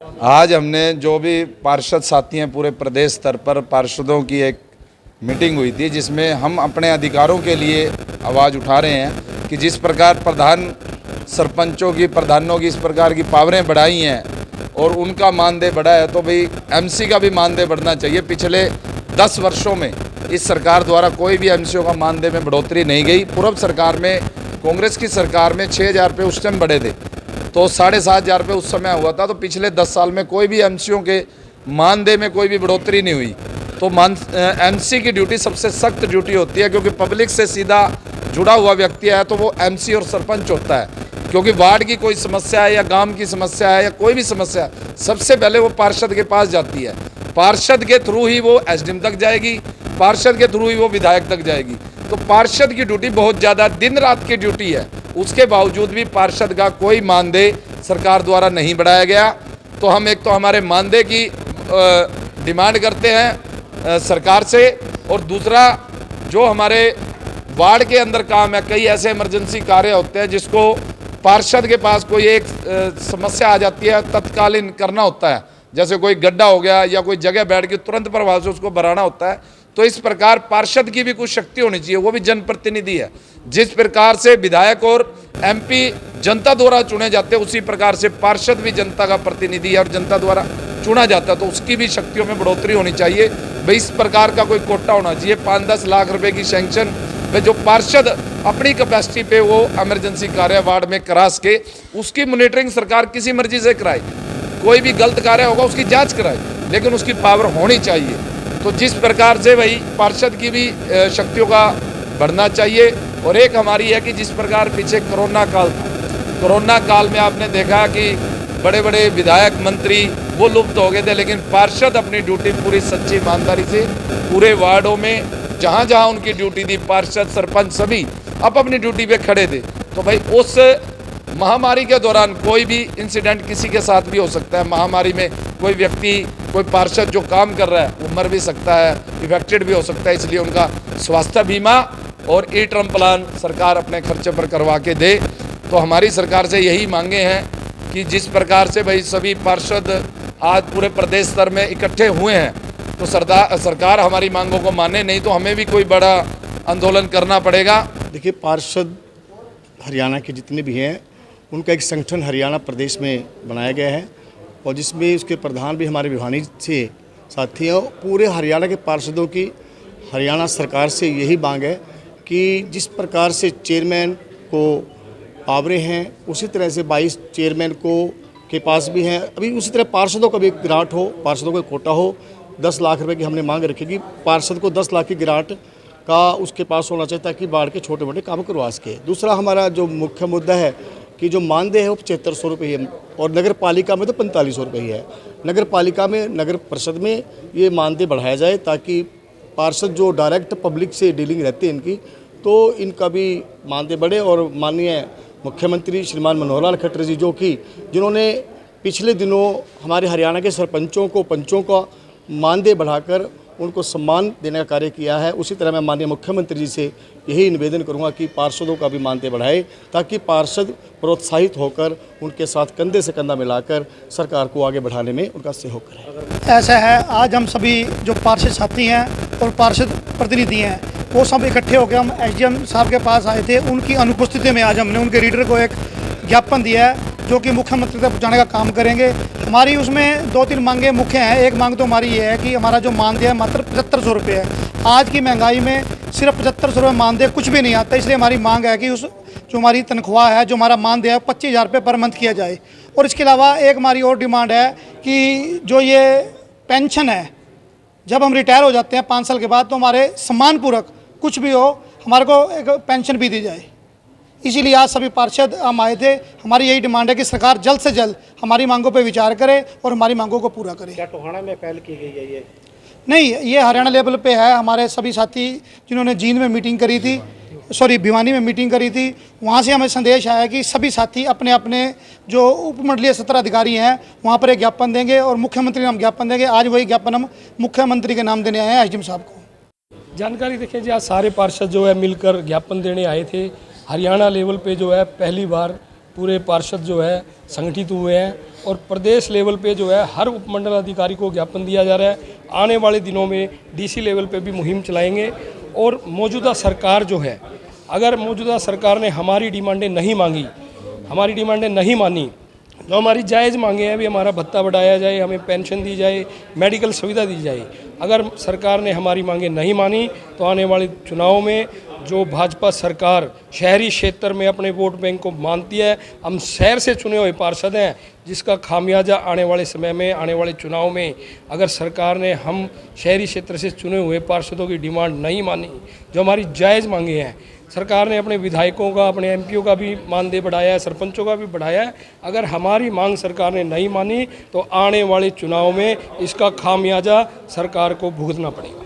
आज हमने जो भी पार्षद साथी हैं पूरे प्रदेश स्तर पर पार्षदों की एक मीटिंग हुई थी, जिसमें हम अपने अधिकारों के लिए आवाज़ उठा रहे हैं कि जिस प्रकार प्रधान सरपंचों की प्रधानों की इस प्रकार की पावरें बढ़ाई हैं और उनका मानदेय बढ़ा है, तो भाई एमसी का भी मानदेय बढ़ना चाहिए। पिछले 10 वर्षों में इस सरकार द्वारा कोई भी एमसीओ का मानदेय में बढ़ोतरी नहीं गई। पूर्व सरकार में, कांग्रेस की सरकार में 6,000 रुपये उस टाइम बढ़े थे, तो 7,500 रुपये उस समय हुआ था। तो पिछले 10 साल में कोई भी एमसीओ के मानदेय में कोई भी बढ़ोतरी नहीं हुई। तो एमसी की ड्यूटी सबसे सख्त ड्यूटी होती है, क्योंकि पब्लिक से सीधा जुड़ा हुआ व्यक्ति है तो वो एमसी और सरपंच होता है। क्योंकि वार्ड की कोई समस्या है या गांव की समस्या है या कोई भी समस्या, सबसे पहले वो पार्षद के पास जाती है। पार्षद के थ्रू ही वो एसडीएम तक जाएगी, पार्षद के थ्रू ही वो विधायक तक जाएगी। तो पार्षद की ड्यूटी बहुत ज़्यादा दिन रात की ड्यूटी है। उसके बावजूद भी पार्षद का कोई मानदेय सरकार द्वारा नहीं बढ़ाया गया। तो हम एक तो हमारे मानदेय की डिमांड करते हैं सरकार से, और दूसरा जो हमारे वार्ड के अंदर काम है, कई ऐसे इमरजेंसी कार्य होते हैं जिसको पार्षद के पास कोई एक समस्या आ जाती है, तत्कालीन करना होता है। जैसे कोई गड्ढा हो गया या कोई जगह बैठ के तुरंत प्रभाव से उसको भराना होता है। तो इस प्रकार पार्षद की भी कुछ शक्ति होनी चाहिए, वो भी जनप्रतिनिधि है। जिस प्रकार से विधायक और एमपी जनता द्वारा चुने जाते हैं, उसी प्रकार से पार्षद भी जनता का प्रतिनिधि है और जनता द्वारा चुना जाता है। तो उसकी भी शक्तियों में बढ़ोतरी होनी चाहिए। भाई इस प्रकार का कोई कोटा होना चाहिए। 5-10 लाख रुपए की सैंक्शन जो पार्षद अपनी कैपेसिटी पे वो इमरजेंसी कार्य वार्ड में करा सके, उसकी मॉनिटरिंग सरकार किसी मर्जी से कराए। कोई भी गलत कार्य होगा उसकी जांच कराए, लेकिन उसकी पावर होनी चाहिए। तो जिस प्रकार से भाई पार्षद की भी शक्तियों का बढ़ना चाहिए। और एक हमारी है कि जिस प्रकार पीछे कोरोना काल था, कोरोना काल में आपने देखा कि बड़े बड़े विधायक मंत्री वो लुप्त हो गए थे, लेकिन पार्षद अपनी ड्यूटी पूरी सच्ची ईमानदारी से पूरे वार्डों में जहाँ जहाँ उनकी ड्यूटी थी, पार्षद सरपंच सभी अब अपनी ड्यूटी पे खड़े थे। तो भाई उस महामारी के दौरान कोई भी इंसिडेंट किसी के साथ भी हो सकता है। महामारी में कोई व्यक्ति, कोई पार्षद जो काम कर रहा है वो मर भी सकता है, इफेक्टेड भी हो सकता है। इसलिए उनका स्वास्थ्य बीमा और ई टर्म प्लान सरकार अपने खर्चे पर करवा के दे। तो हमारी सरकार से यही मांगे हैं कि जिस प्रकार से भाई सभी पार्षद आज पूरे प्रदेश स्तर में इकट्ठे हुए हैं, तो सरकार हमारी मांगों को माने, नहीं तो हमें भी कोई बड़ा आंदोलन करना पड़ेगा। देखिए, पार्षद हरियाणा के जितने भी हैं उनका एक संगठन हरियाणा प्रदेश में बनाया गया है, और जिसमें उसके प्रधान भी हमारे विभानी से साथी हैं। पूरे हरियाणा के पार्षदों की हरियाणा सरकार से यही मांग है कि जिस प्रकार से चेयरमैन को पावरें हैं, उसी तरह से 22 चेयरमैन के पास भी हैं। अभी उसी तरह पार्षदों का भी एक गिराट हो, पार्षदों का कोटा हो। 10 लाख रुपए की हमने मांग रखी कि पार्षद को 10 लाख की गिराट का उसके पास होना चाहिए, ताकि वार्ड के छोटे मोटे काम करवा सके। दूसरा हमारा जो मुख्य मुद्दा है कि जो मानदेय है वो 7500 रुपये है, और नगर पालिका में तो 4500 रुपये ही है। नगर पालिका में, नगर परिषद में ये मानदेय बढ़ाया जाए, ताकि पार्षद जो डायरेक्ट पब्लिक से डीलिंग रहती है इनकी, तो इनका भी मानदेय बढ़े। और माननीय मुख्यमंत्री श्रीमान मनोहर लाल खट्टर जी, जिन्होंने पिछले दिनों हमारे हरियाणा के सरपंचों को, पंचों का मानदेय बढ़ाकर उनको सम्मान देने का कार्य किया है, उसी तरह मैं माननीय मुख्यमंत्री जी से यही निवेदन करूंगा कि पार्षदों का भी मानदेय बढ़ाए, ताकि पार्षद प्रोत्साहित होकर उनके साथ कंधे से कंधा मिलाकर सरकार को आगे बढ़ाने में उनका सहयोग करें। ऐसा है, आज हम सभी जो पार्षद साथी हैं और पार्षद प्रतिनिधि हैं, वो सब इकट्ठे होकर हम एसडीएम साहब के पास आए थे। उनकी अनुपस्थिति में आज हमने उनके रीडर को एक ज्ञापन दिया है, जो कि मुख्यमंत्री तक पहुँचाने का काम करेंगे। हमारी उसमें 2-3 मांगें मुख्य हैं। एक मांग तो हमारी ये है कि हमारा जो मानदेय है मात्र 7500 रुपये है। आज की महंगाई में सिर्फ 7500 रुपये मानदेय कुछ भी नहीं आता। इसलिए हमारी मांग है कि उस जो हमारी तनख्वाह है, जो हमारा मानदेय है, 25,000 रुपये पर मंथ किया जाए। और इसके अलावा एक हमारी और डिमांड है कि जो ये पेंशन है, जब हम रिटायर हो जाते हैं 5 साल के बाद, तो हमारे सम्मानपूर्वक कुछ भी हो, हमारे को एक पेंशन भी दी जाए। इसीलिए आज सभी पार्षद हम आए थे। हमारी यही डिमांड है कि सरकार जल्द से जल्द हमारी मांगों पर विचार करे और हमारी मांगों को पूरा करे। क्या टोहाना में पहल की गई है ये? नहीं, ये हरियाणा लेवल पे है। हमारे सभी साथी जिन्होंने जींद में मीटिंग करी थी, भिवानी में मीटिंग करी थी, वहाँ से हमें संदेश आया कि सभी साथी अपने अपने जो उपमंडलीय सत्र अधिकारी हैं वहाँ पर एक ज्ञापन देंगे और मुख्यमंत्री नाम ज्ञापन देंगे। आज वही ज्ञापन हम मुख्यमंत्री के नाम देने आए हैं एसडीएम साहब को। जानकारी देखें जी, आज सारे पार्षद जो है मिलकर ज्ञापन देने आए थे। हरियाणा लेवल पे जो है पहली बार पूरे पार्षद जो है संगठित हुए हैं और प्रदेश लेवल पे जो है हर उपमंडल अधिकारी को ज्ञापन दिया जा रहा है। आने वाले दिनों में डीसी लेवल पे भी मुहिम चलाएंगे और मौजूदा सरकार जो है, अगर मौजूदा सरकार ने हमारी डिमांडें नहीं मांगी, हमारी डिमांडें नहीं मानी, जो हमारी जायज़ मांगे हैं, भी हमारा भत्ता बढ़ाया जाए, हमें पेंशन दी जाए, मेडिकल सुविधा दी जाए, अगर सरकार ने हमारी मांगे नहीं मानी तो आने वाले चुनाव में जो भाजपा सरकार शहरी क्षेत्र में अपने वोट बैंक को मानती है, हम शहर से चुने हुए पार्षद हैं, जिसका खामियाजा आने वाले समय में, आने वाले चुनाव में अगर सरकार ने हम शहरी क्षेत्र से चुने हुए पार्षदों की डिमांड नहीं मानी, जो हमारी जायज़ मांगे हैं, सरकार ने अपने विधायकों का, अपने एमपीओ का भी मानदेय बढ़ाया है, सरपंचों का भी बढ़ाया है, अगर हमारी मांग सरकार ने नहीं मानी तो आने वाले चुनाव में इसका खामियाजा सरकार को भुगतना पड़ेगा।